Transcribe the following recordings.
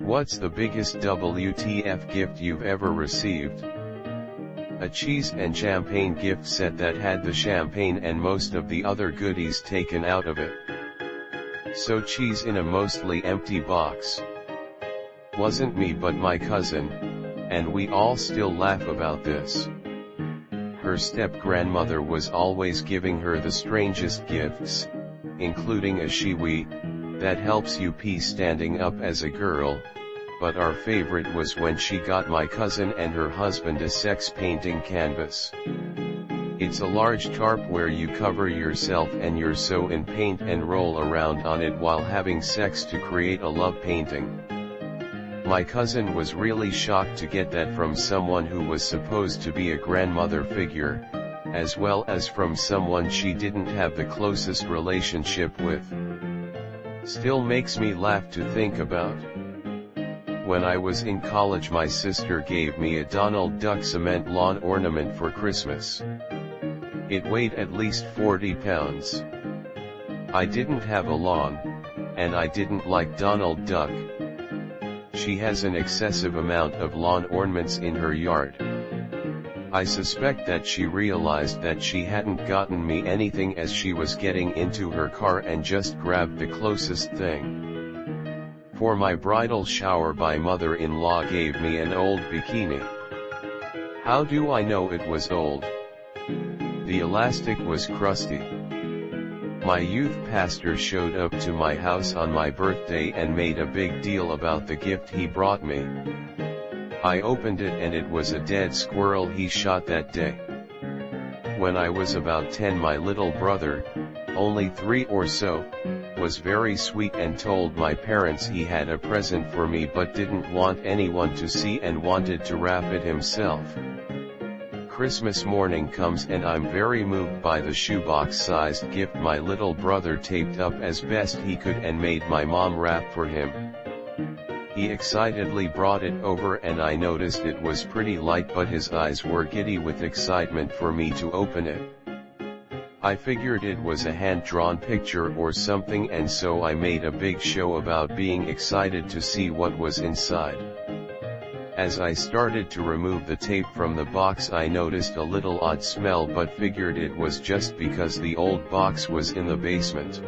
What's the biggest WTF gift you've ever received? A cheese and champagne gift set that had the champagne and most of the other goodies taken out of it. So cheese in a mostly empty box. Wasn't me but my cousin, and we all still laugh about this. Her step-grandmother was always giving her the strangest gifts, including a shiwi, that helps you pee standing up as a girl, but our favorite was when she got my cousin and her husband a sex painting canvas. It's a large tarp where you cover yourself and your sew in paint and roll around on it while having sex to create a love painting. My cousin was really shocked to get that from someone who was supposed to be a grandmother figure, as well as from someone she didn't have the closest relationship with. Still makes me laugh to think about. When I was in college, my sister gave me a Donald Duck cement lawn ornament for Christmas. It weighed at least 40 pounds. I didn't have a lawn, and I didn't like Donald Duck. She has an excessive amount of lawn ornaments in her yard. I suspect that she realized that she hadn't gotten me anything as she was getting into her car and just grabbed the closest thing. For my bridal shower, my mother-in-law gave me an old bikini. How do I know it was old? The elastic was crusty. My youth pastor showed up to my house on my birthday and made a big deal about the gift he brought me. I opened it and it was a dead squirrel he shot that day. When I was about 10, my little brother, only 3 or so, was very sweet and told my parents he had a present for me but didn't want anyone to see and wanted to wrap it himself. Christmas morning comes and I'm very moved by the shoebox-sized gift my little brother taped up as best he could and made my mom wrap for him. He excitedly brought it over and I noticed it was pretty light, but his eyes were giddy with excitement for me to open it. I figured it was a hand-drawn picture or something, and so I made a big show about being excited to see what was inside. As I started to remove the tape from the box, I noticed a little odd smell but figured it was just because the old box was in the basement.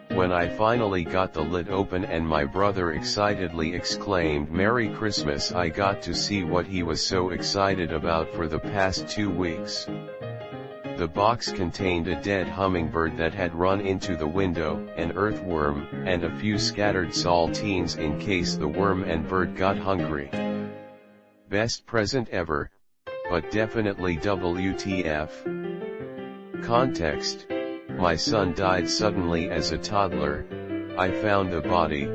When I finally got the lid open and my brother excitedly exclaimed "Merry Christmas," I got to see what he was so excited about for the past 2 weeks. The box contained a dead hummingbird that had run into the window, an earthworm, and a few scattered saltines in case the worm and bird got hungry. Best present ever, but definitely WTF. Context: my son died suddenly as a toddler. I found the body.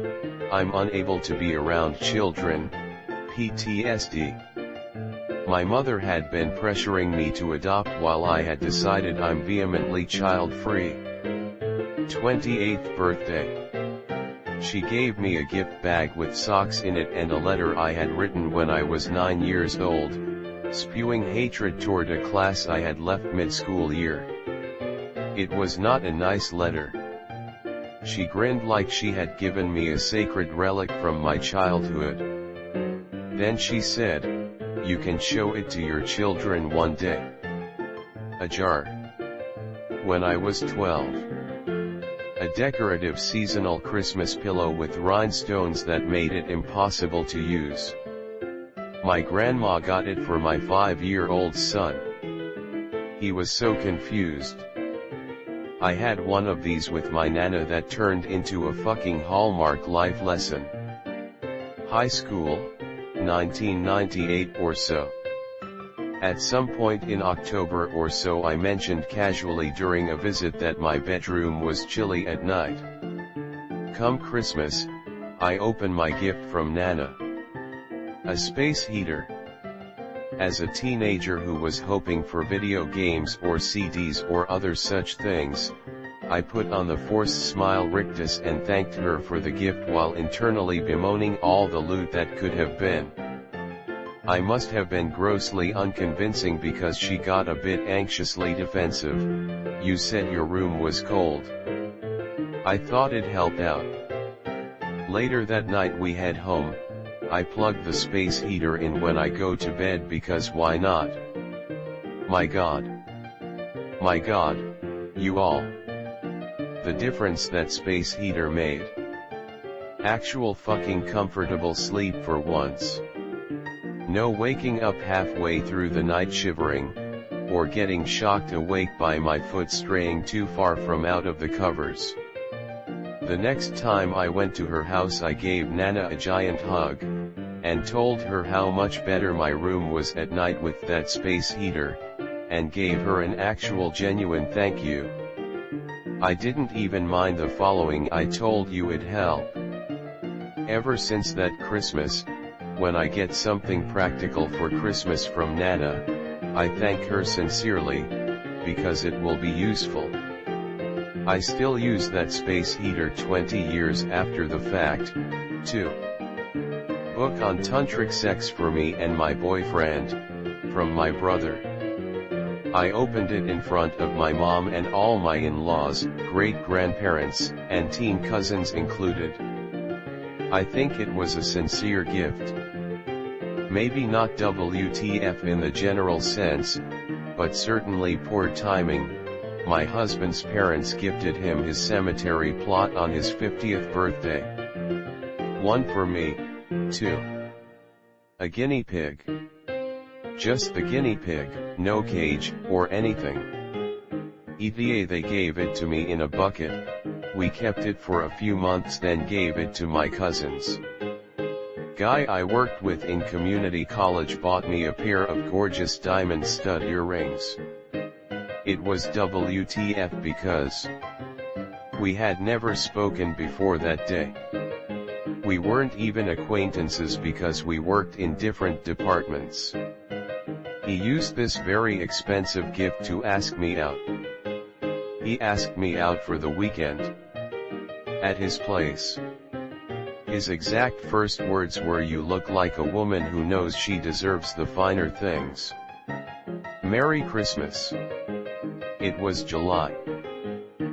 I'm unable to be around children. PTSD. My mother had been pressuring me to adopt while I had decided I'm vehemently child-free. 28th birthday. She gave me a gift bag with socks in it and a letter I had written when I was 9 years old, spewing hatred toward a class I had left mid-school year. It was not a nice letter. She grinned like she had given me a sacred relic from my childhood. Then she said, "You can show it to your children one day." A jar. When I was 12. A decorative seasonal Christmas pillow with rhinestones that made it impossible to use. My grandma got it for my 5-year-old son. He was so confused. I had one of these with my nana that turned into a fucking Hallmark life lesson. High school, 1998 or so. At some point in October or so, I mentioned casually during a visit that my bedroom was chilly at night. Come Christmas, I open my gift from Nana. A space heater. As a teenager who was hoping for video games or CDs or other such things, I put on the forced smile rictus and thanked her for the gift while internally bemoaning all the loot that could have been. I must have been grossly unconvincing because she got a bit anxiously defensive. "You said your room was cold." I thought it helped out. Later that night we head home. I plug the space heater in when I go to bed because why not? My God, you all. The difference that space heater made. Actual fucking comfortable sleep for once. No waking up halfway through the night shivering, or getting shocked awake by my foot straying too far from out of the covers. The next time I went to her house I gave Nana a giant hug, and told her how much better my room was at night with that space heater, and gave her an actual genuine thank you. I didn't even mind the following: I told you it'd help. Ever since that Christmas, when I get something practical for Christmas from Nana, I thank her sincerely, because it will be useful. I still use that space heater 20 years after the fact, too. Book on tantric sex for me and my boyfriend, from my brother. I opened it in front of my mom and all my in-laws, great-grandparents, and teen cousins included. I think it was a sincere gift. Maybe not WTF in the general sense, but certainly poor timing. My husband's parents gifted him his cemetery plot on his 50th birthday. One for me, too. A guinea pig. Just the guinea pig, no cage, or anything. ETA they gave it to me in a bucket. We kept it for a few months then gave it to my cousins. Guy I worked with in community college bought me a pair of gorgeous diamond stud earrings. It was WTF because we had never spoken before that day. We weren't even acquaintances because we worked in different departments. He used this very expensive gift to ask me out. He asked me out for the weekend. At his place. His exact first words were, "You look like a woman who knows she deserves the finer things. Merry Christmas." It was July.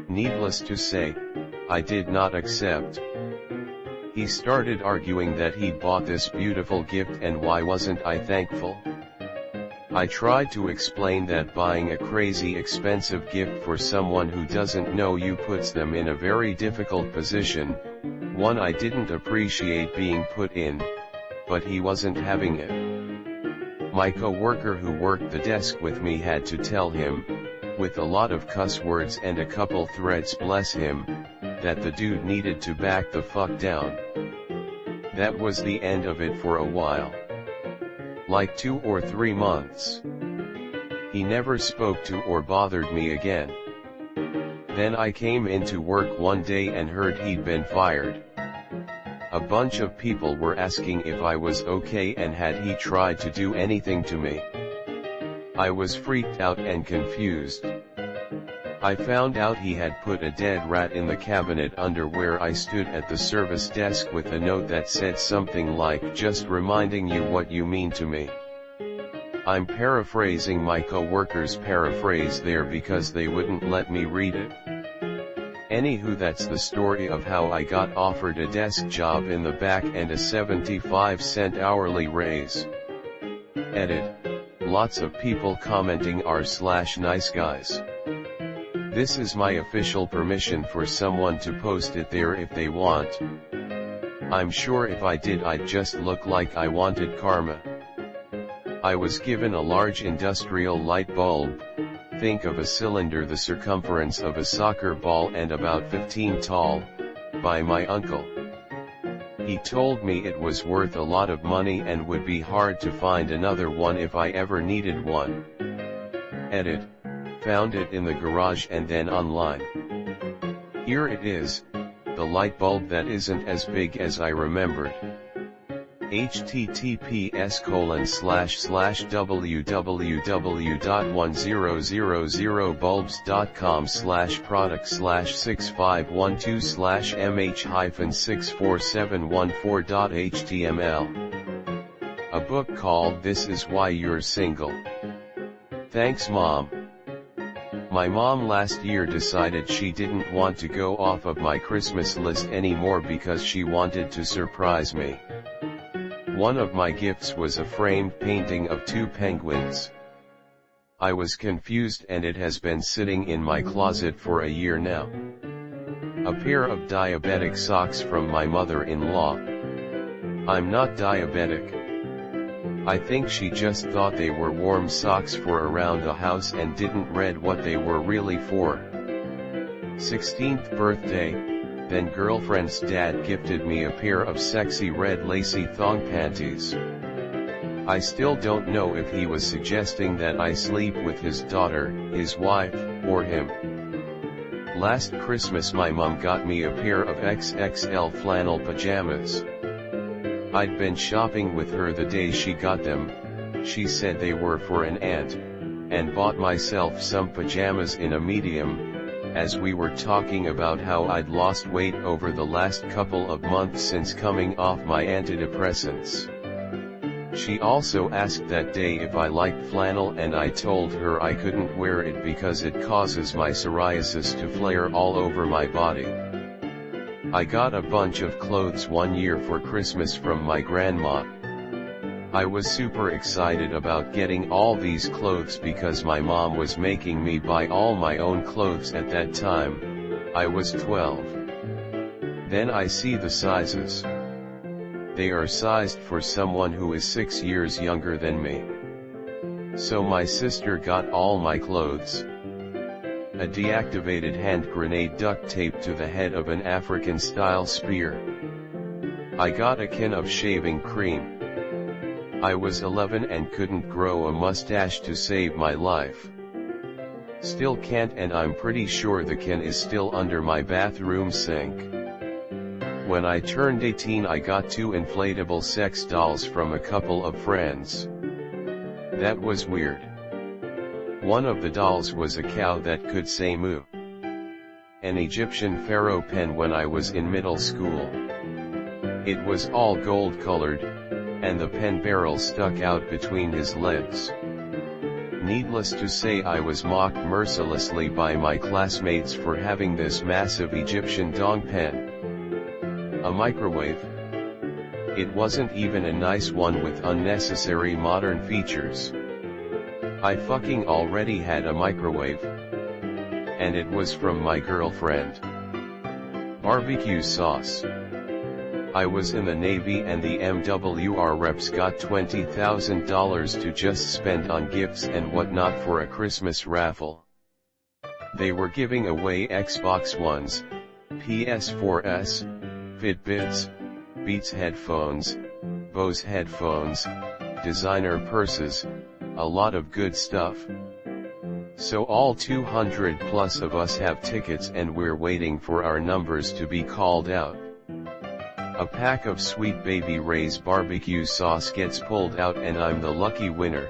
Needless to say, I did not accept. He started arguing that he'd bought this beautiful gift and why wasn't I thankful. I tried to explain that buying a crazy expensive gift for someone who doesn't know you puts them in a very difficult position, one I didn't appreciate being put in, but he wasn't having it. My co-worker who worked the desk with me had to tell him, with a lot of cuss words and a couple threats, bless him, that the dude needed to back the fuck down. That was the end of it for a while. Like 2 or 3 months. He never spoke to or bothered me again. Then I came into work one day and heard he'd been fired. A bunch of people were asking if I was okay and had he tried to do anything to me. I was freaked out and confused. I found out he had put a dead rat in the cabinet under where I stood at the service desk with a note that said something like, "Just reminding you what you mean to me." I'm paraphrasing my co-worker's paraphrase there because they wouldn't let me read it. Anywho, that's the story of how I got offered a desk job in the back and a 75-cent hourly raise. Edit. Lots of people commenting r/nice guys. This is my official permission for someone to post it there if they want. I'm sure if I did I'd just look like I wanted karma. I was given a large industrial light bulb, think of a cylinder the circumference of a soccer ball and about 15 tall, by my uncle. He told me it was worth a lot of money and would be hard to find another one if I ever needed one. Edit. Found it in the garage and then online. Here it is, the light bulb that isn't as big as I remembered. https://www.1000product/6512/mh-64714.html. A book called This Is Why You're Single. Thanks Mom. My mom last year decided she didn't want to go off of my Christmas list anymore because she wanted to surprise me. One of my gifts was a framed painting of 2 penguins. I was confused and it has been sitting in my closet for a year now. A pair of diabetic socks from my mother-in-law. I'm not diabetic. I think she just thought they were warm socks for around the house and didn't read what they were really for. 16th birthday, then girlfriend's dad gifted me a pair of sexy red lacy thong panties. I still don't know if he was suggesting that I sleep with his daughter, his wife, or him. Last Christmas my mom got me a pair of XXL flannel pajamas. I'd been shopping with her the day she got them. She said they were for an aunt, and bought myself some pajamas in a medium, as we were talking about how I'd lost weight over the last couple of months since coming off my antidepressants. She also asked that day if I liked flannel and I told her I couldn't wear it because it causes my psoriasis to flare all over my body. I got a bunch of clothes one year for Christmas from my grandma. I was super excited about getting all these clothes because my mom was making me buy all my own clothes at that time. I was 12. Then I see the sizes. They are sized for someone who is 6 years younger than me. So my sister got all my clothes. A deactivated hand grenade duct taped to the head of an African-style spear. I got a can of shaving cream. I was 11 and couldn't grow a mustache to save my life. Still can't, and I'm pretty sure the can is still under my bathroom sink. When I turned 18 I got 2 inflatable sex dolls from a couple of friends. That was weird. One of the dolls was a cow that could say moo. An Egyptian pharaoh pen when I was in middle school. It was all gold colored, and the pen barrel stuck out between his legs. Needless to say I was mocked mercilessly by my classmates for having this massive Egyptian dong pen. A microwave. It wasn't even a nice one with unnecessary modern features. I fucking already had a microwave. And it was from my girlfriend. Barbecue sauce. I was in the Navy and the MWR reps got $20,000 to just spend on gifts and whatnot for a Christmas raffle. They were giving away Xbox Ones, PS4s, Fitbits, Beats headphones, Bose headphones, designer purses, a lot of good stuff. So all 200 plus of us have tickets and we're waiting for our numbers to be called out. A pack of Sweet Baby Ray's barbecue sauce gets pulled out and I'm the lucky winner.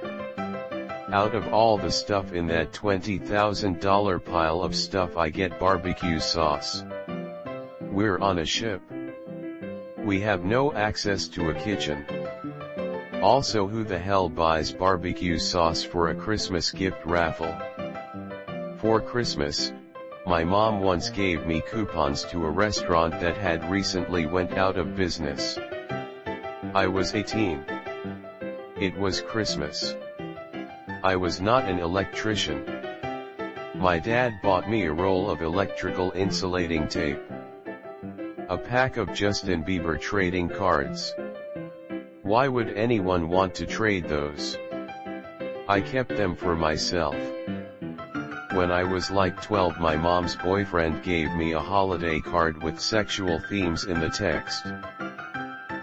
Out of all the stuff in that $20,000 pile of stuff I get barbecue sauce. We're on a ship. We have no access to a kitchen. Also, who the hell buys barbecue sauce for a Christmas gift raffle? For Christmas, my mom once gave me coupons to a restaurant that had recently went out of business. I was 18. It was Christmas. I was not an electrician. My dad bought me a roll of electrical insulating tape. A pack of Justin Bieber trading cards. Why would anyone want to trade those? I kept them for myself. When I was like 12, my mom's boyfriend gave me a holiday card with sexual themes in the text.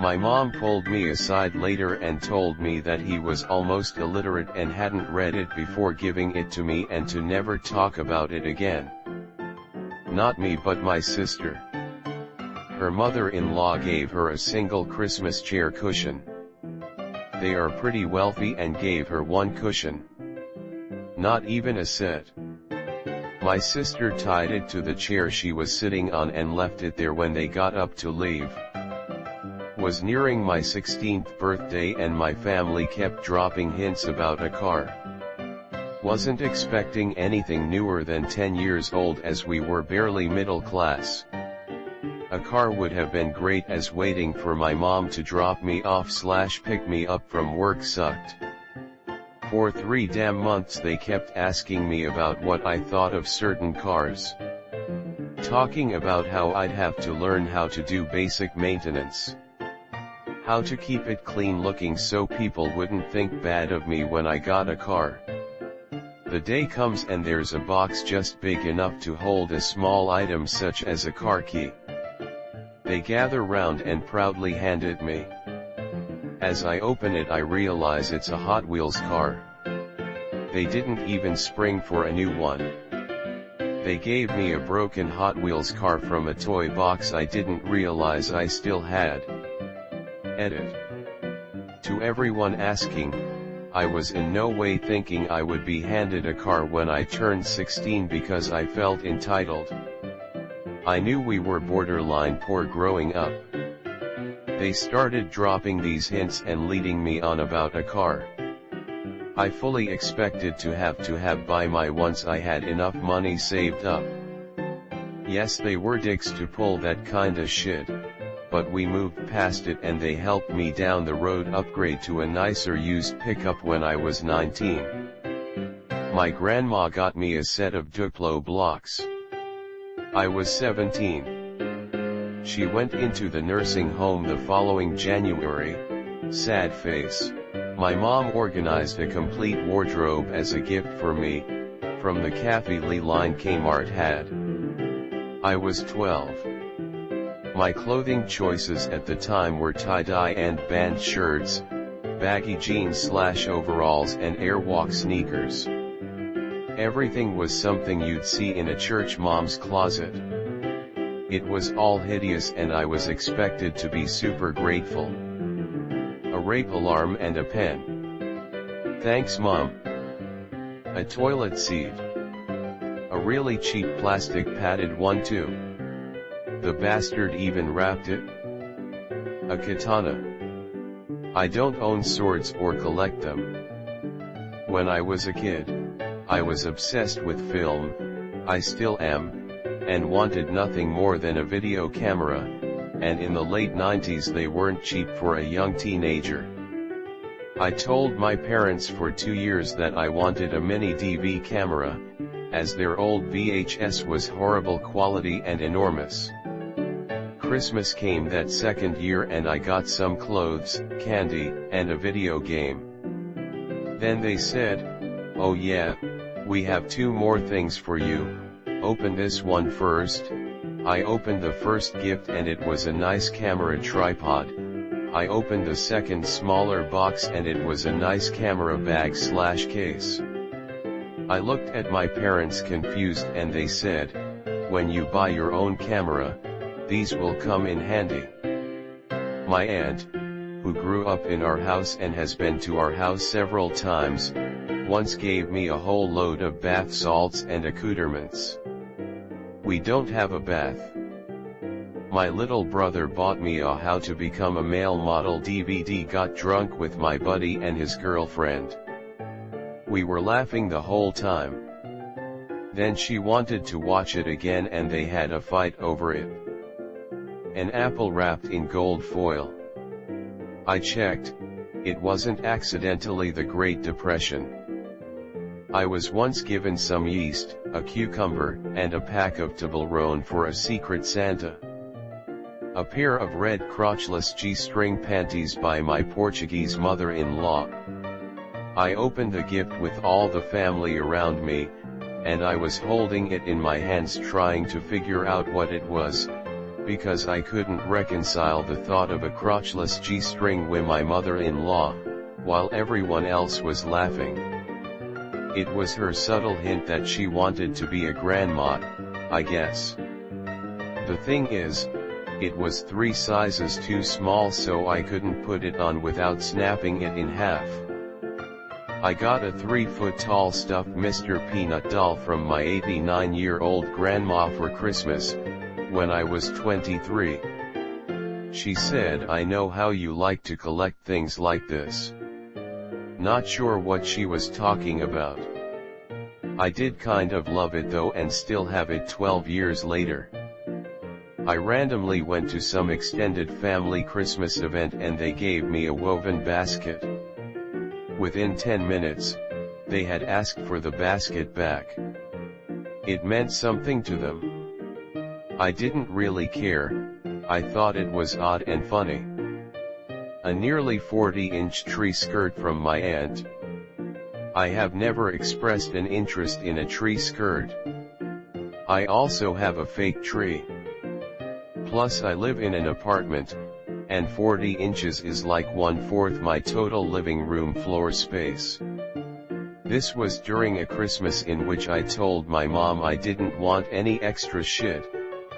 My mom pulled me aside later and told me that he was almost illiterate and hadn't read it before giving it to me and to never talk about it again. Not me, but my sister. Her mother-in-law gave her a single Christmas chair cushion. They are pretty wealthy and gave her one cushion. Not even a set. My sister tied it to the chair she was sitting on and left it there when they got up to leave. Was nearing my 16th birthday and my family kept dropping hints about a car. Wasn't expecting anything newer than 10 years old as we were barely middle class. A car would have been great as waiting for my mom to drop me off / pick me up from work sucked. For 3 damn months they kept asking me about what I thought of certain cars. Talking about how I'd have to learn how to do basic maintenance. How to keep it clean looking so people wouldn't think bad of me when I got a car. The day comes and there's a box just big enough to hold a small item such as a car key. They gather round and proudly hand it me. As I open it I realize it's a Hot Wheels car. They didn't even spring for a new one. They gave me a broken Hot Wheels car from a toy box I didn't realize I still had. Edit. To everyone asking, I was in no way thinking I would be handed a car when I turned 16 because I felt entitled. I knew we were borderline poor growing up. They started dropping these hints and leading me on about a car. I fully expected to have buy my once I had enough money saved up. Yes, they were dicks to pull that kinda shit, but we moved past it and they helped me down the road upgrade to a nicer used pickup when I was 19. My grandma got me a set of Duplo blocks. I was 17. She went into the nursing home the following January. Sad face. My mom organized a complete wardrobe as a gift for me, from the Kathy Lee line Kmart had. I was 12. My clothing choices at the time were tie-dye and band shirts, baggy jeans / overalls and Airwalk sneakers. Everything was something you'd see in a church mom's closet. It was all hideous and I was expected to be super grateful. A rape alarm and a pen. Thanks Mom. A toilet seat. A really cheap plastic padded one too. The bastard even wrapped it. A katana. I don't own swords or collect them. When I was a kid, I was obsessed with film, I still am, and wanted nothing more than a video camera, and in the late 90s they weren't cheap for a young teenager. I told my parents for 2 years that I wanted a mini DV camera, as their old VHS was horrible quality and enormous. Christmas came that second year and I got some clothes, candy, and a video game. Then they said, "Oh yeah, we have 2 more things for you, open this one first." I opened the first gift and it was a nice camera tripod. I opened the second smaller box and it was a nice camera bag / case. I looked at my parents confused and they said, "When you buy your own camera, these will come in handy." My aunt, who grew up in our house and has been to our house several times, once gave me a whole load of bath salts and accoutrements. We don't have a bath. My little brother bought me a How to Become a Male Model DVD. Got drunk with my buddy and his girlfriend. We were laughing the whole time. Then she wanted to watch it again and they had a fight over it. An apple wrapped in gold foil. I checked, it wasn't accidentally the Great Depression. I was once given some yeast, a cucumber, and a pack of Toblerone for a secret Santa. A pair of red crotchless G-string panties by my Portuguese mother-in-law. I opened the gift with all the family around me, and I was holding it in my hands trying to figure out what it was, because I couldn't reconcile the thought of a crotchless G-string with my mother-in-law, while everyone else was laughing. It was her subtle hint that she wanted to be a grandma, I guess. The thing is, it was 3 sizes too small so I couldn't put it on without snapping it in half. I got a 3-foot-tall stuffed Mr. Peanut doll from my 89-year-old grandma for Christmas, when I was 23. She said, "I know how you like to collect things like this." Not sure what she was talking about. I did kind of love it though and still have it 12 years later. I randomly went to some extended family Christmas event and they gave me a woven basket. Within 10 minutes, they had asked for the basket back. It meant something to them. I didn't really care, I thought it was odd and funny. A nearly 40-inch tree skirt from my aunt. I have never expressed an interest in a tree skirt. I also have a fake tree. Plus I live in an apartment, and 40 inches is like 1/4 my total living room floor space. This was during a Christmas in which I told my mom I didn't want any extra shit,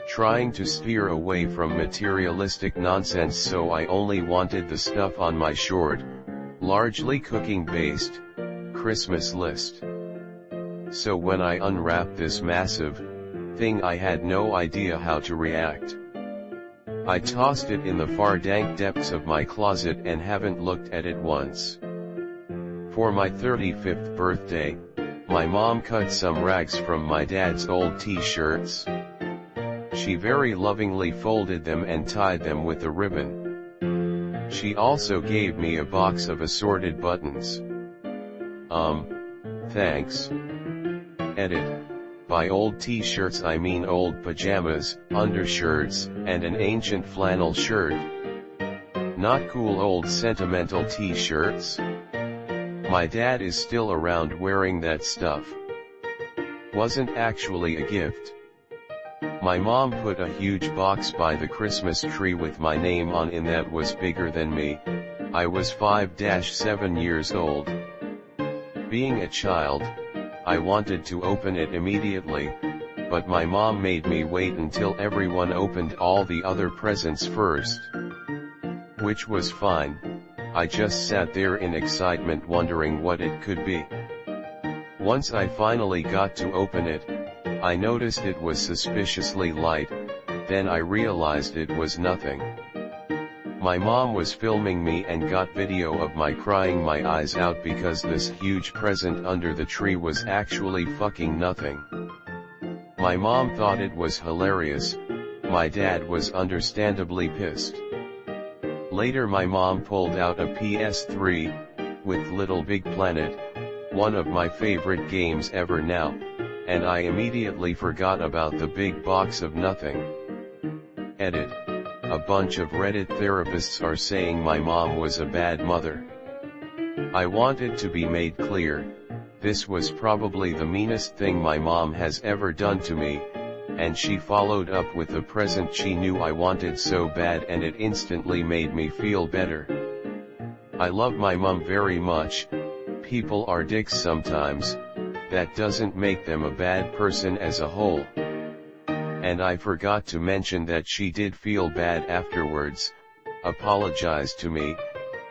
trying to steer away from materialistic nonsense, so I only wanted the stuff on my short, largely cooking-based, Christmas list. So when I unwrapped this massive thing, I had no idea how to react. I tossed it in the far dank depths of my closet and haven't looked at it once. For my 35th birthday, my mom cut some rags from my dad's old t-shirts. She very lovingly folded them and tied them with a ribbon. She also gave me a box of assorted buttons. Thanks. Edit. By old t-shirts I mean old pajamas, undershirts, and an ancient flannel shirt. Not cool old sentimental t-shirts. My dad is still around wearing that stuff. Wasn't actually a gift. My mom put a huge box by the Christmas tree with my name on it that was bigger than me. I was 5-7 years old. Being a child, I wanted to open it immediately, but my mom made me wait until everyone opened all the other presents first. Which was fine, I just sat there in excitement wondering what it could be. Once I finally got to open it, I noticed it was suspiciously light, then I realized it was nothing. My mom was filming me and got video of my crying my eyes out because this huge present under the tree was actually fucking nothing. My mom thought it was hilarious, my dad was understandably pissed. Later my mom pulled out a PS3, with Little Big Planet, one of my favorite games ever now, and I immediately forgot about the big box of nothing. Edit. A bunch of Reddit therapists are saying my mom was a bad mother. I want it to be made clear, this was probably the meanest thing my mom has ever done to me, and she followed up with a present she knew I wanted so bad and it instantly made me feel better. I love my mom very much. People are dicks sometimes, that doesn't make them a bad person as a whole. And I forgot to mention that she did feel bad afterwards, apologized to me,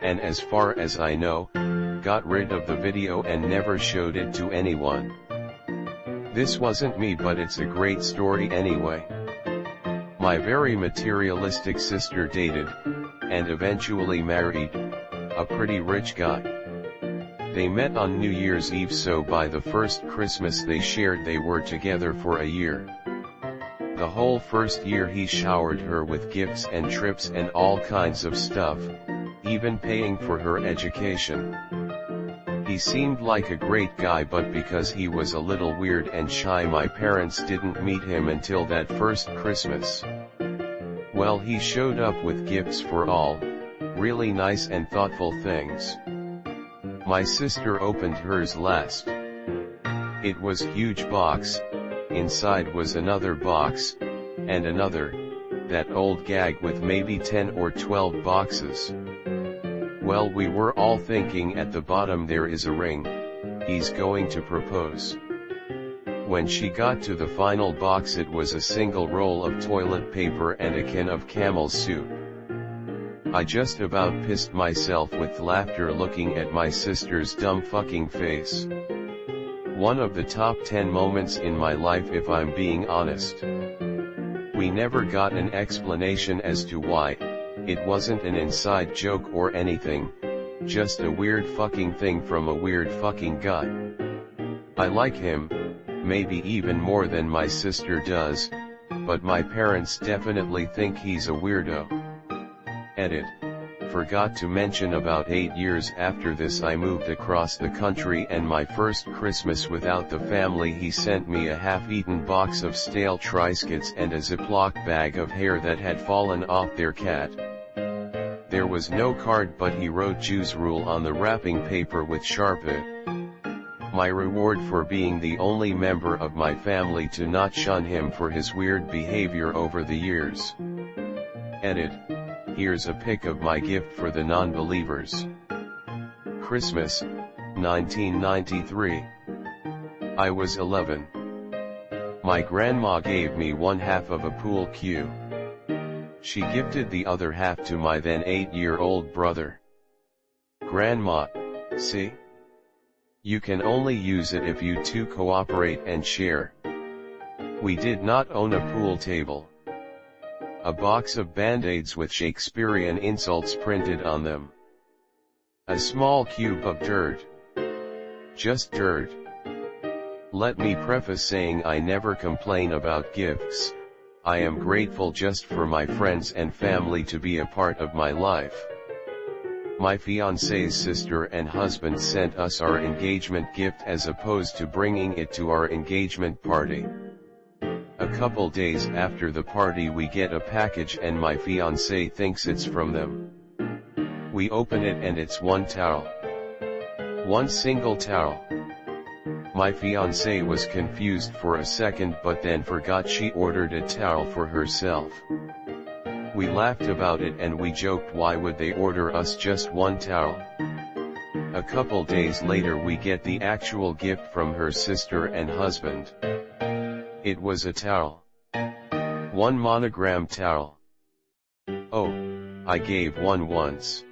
and as far as I know, got rid of the video and never showed it to anyone. This wasn't me, but it's a great story anyway. My very materialistic sister dated, and eventually married, a pretty rich guy. They met on New Year's Eve, so by the first Christmas they shared they were together for a year. The whole first year he showered her with gifts and trips and all kinds of stuff, even paying for her education. He seemed like a great guy, but because he was a little weird and shy, my parents didn't meet him until that first Christmas. Well, he showed up with gifts for all, really nice and thoughtful things. My sister opened hers last. It was a huge box. Inside was another box, and another, that old gag with maybe 10 or 12 boxes. Well, we were all thinking at the bottom there is a ring, he's going to propose. When she got to the final box, it was a single roll of toilet paper and a can of Camel's soup. I just about pissed myself with laughter looking at my sister's dumb fucking face. One of the top 10 moments in my life, if I'm being honest. We never got an explanation as to why. It wasn't an inside joke or anything, just a weird fucking thing from a weird fucking guy. I like him, maybe even more than my sister does, but my parents definitely think he's a weirdo. Edit. Forgot to mention about 8 years after this I moved across the country, and my first Christmas without the family he sent me a half-eaten box of stale Triscuits and a Ziploc bag of hair that had fallen off their cat. There was no card, but he wrote Jews rule on the wrapping paper with Sharpie. My reward for being the only member of my family to not shun him for his weird behavior over the years. Edit. Here's a pic of my gift for the non-believers. Christmas, 1993. I was 11. My grandma gave me one half of a pool cue. She gifted the other half to my then 8-year-old brother. Grandma, see? You can only use it if you two cooperate and share. We did not own a pool table. A box of Band-Aids with Shakespearean insults printed on them. A small cube of dirt. Just dirt. Let me preface saying I never complain about gifts. I am grateful just for my friends and family to be a part of my life. My fiancé's sister and husband sent us our engagement gift as opposed to bringing it to our engagement party. A couple days after the party we get a package and my fiancé thinks it's from them. We open it and it's one towel. One single towel. My fiancé was confused for a second but then forgot she ordered a towel for herself. We laughed about it and we joked why would they order us just one towel. A couple days later we get the actual gift from her sister and husband. It was a towel. One monogram towel. Oh, I gave one once.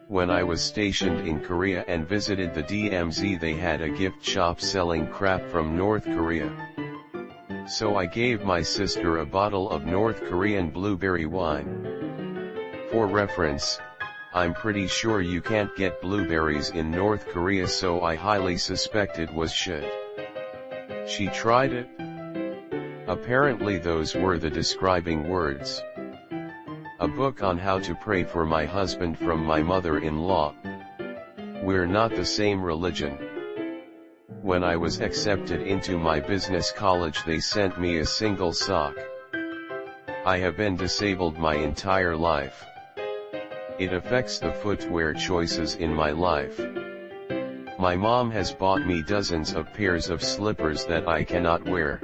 When I was stationed in Korea and visited the DMZ, they had a gift shop selling crap from North Korea. So I gave my sister a bottle of North Korean blueberry wine. For reference, I'm pretty sure you can't get blueberries in North Korea, so I highly suspect it was shit. She tried it. Apparently those were the describing words. A book on how to pray for my husband from my mother-in-law. We're not the same religion. When I was accepted into my business college they sent me a single sock. I have been disabled my entire life. It affects the footwear choices in my life. My mom has bought me dozens of pairs of slippers that I cannot wear.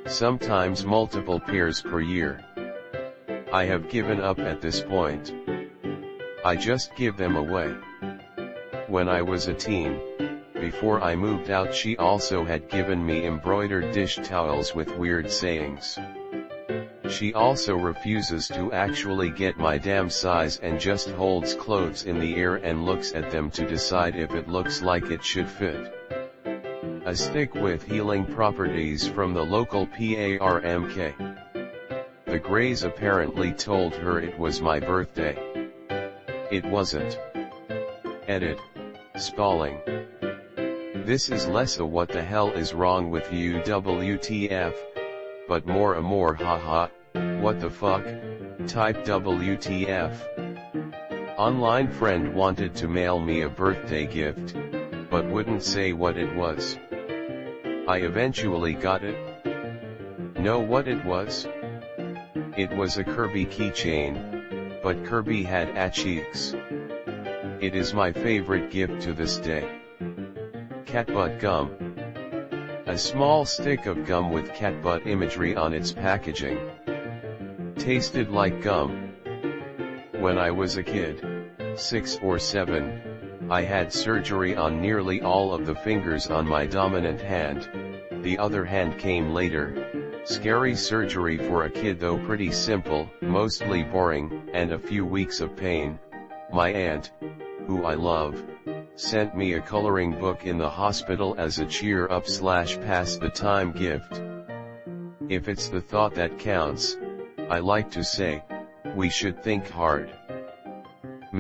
Sometimes multiple pairs per year. I have given up at this point. I just give them away. When I was a teen, before I moved out, she also had given me embroidered dish towels with weird sayings. She also refuses to actually get my damn size and just holds clothes in the air and looks at them to decide if it looks like it should fit. A stick with healing properties from the local PARMK. The Greys apparently told her it was my birthday. It wasn't. Edit. Spalling. This is less a what the hell is wrong with you WTF, but more a more haha, what the fuck, type WTF. Online friend wanted to mail me a birthday gift, but wouldn't say what it was. I eventually got it. Know what it was? It was a Kirby keychain, but Kirby had cheeks. It is my favorite gift to this day. Catbutt gum. A small stick of gum with catbutt imagery on its packaging. Tasted like gum. When I was a kid, 6 or 7, I had surgery on nearly all of the fingers on my dominant hand. The other hand came later. Scary surgery for a kid, though pretty simple, mostly boring, and a few weeks of pain. My aunt, who I love, sent me a coloring book in the hospital as a cheer-up/pass the time gift. If it's the thought that counts, I like to say, we should think hard.